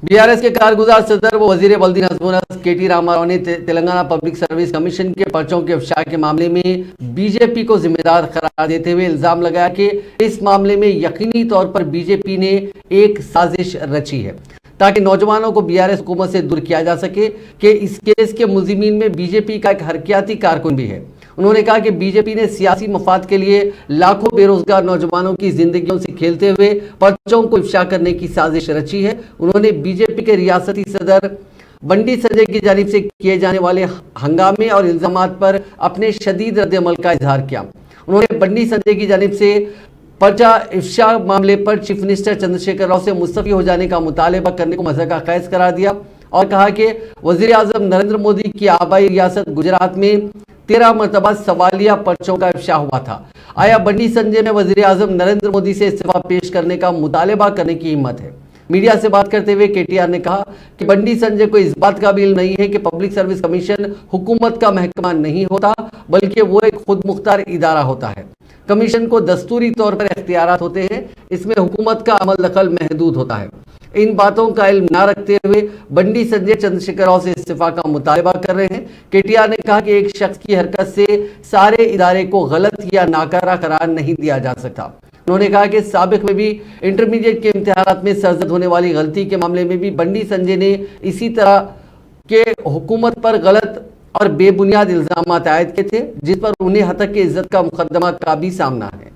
BRS के कारगुजार सदर व वजीर बल्दी नज़्म के टी रामाराव ने तेलंगाना पब्लिक सर्विस कमीशन के पर्चों के अफशा के मामले में बीजेपी को जिम्मेदार करार देते हुए इल्जाम लगाया कि इस मामले में यकीनी तौर पर बीजेपी ने एक साजिश रची है ताकि नौजवानों को बीआरएस हुकूमत से दूर किया जा सके कि इस केस के मुलजिमीन में बीजेपी का एक हरकियाती कारकुन भी है। उन्होंने कहा कि बीजेपी ने सियासी मफाद के लिए लाखों बेरोजगार नौजवानों की जिंदगियों से खेलते हुए पर्चों को इफ्शा करने की साजिश रची है। उन्होंने बीजेपी के रियासती सदर बंडी संजय की जानिब से किए जाने वाले हंगामे और इल्जामात पर अपने शदीद रद्द-ए-अमल का इजहार किया। उन्होंने बंडी संजय की जानिब से पर्चा इफ्शा मामले पर चीफ मिनिस्टर चंद्रशेखर राव से मुस्तफी हो जाने का मुतालबा करने को मज़ाक़ खैज करार दिया और कहा कि वज़ीर आज़म नरेंद्र मोदी की आबाई रियासत गुजरात में 13 मरतबा सवालिया पर्चों का इफ्शा हुआ था। आया बंडी संजय में वज़ीर आज़म नरेंद्र मोदी से इस्तीफा पेश करने का मुतालबा करने की हिम्मत है। मीडिया से बात करते हुए केटीआर ने कहा कि बंडी संजय को इस बात का भी इल्म नहीं है कि पब्लिक सर्विस कमीशन हुकूमत का महकमा नहीं होता, बल्कि वो एक खुद मुख्तार इदारा होता है। कमीशन को दस्तूरी तौर पर इख्तियारात होते हैं, इसमें हुकूमत का अमल दखल महदूद होता है। इन बातों का इल्म ना रखते हुए बंडी संजय चंद्रशेखर राव से इस्तीफा का मुतालबा कर रहे हैं। केटीआर ने कहा कि एक शख्स की हरकत से सारे इदारे को गलत या नाकारा करार नहीं दिया जा सकता। उन्होंने कहा कि साबिक में भी इंटरमीडिएट के इम्तिहानात में सरजद होने वाली गलती के मामले में भी बंडी संजय ने इसी तरह के हुकूमत पर गलत और बेबुनियाद इल्जाम आयद किए थे, जिस पर उन्हें हतक की इज्जत का मुकदमा का भी सामना है।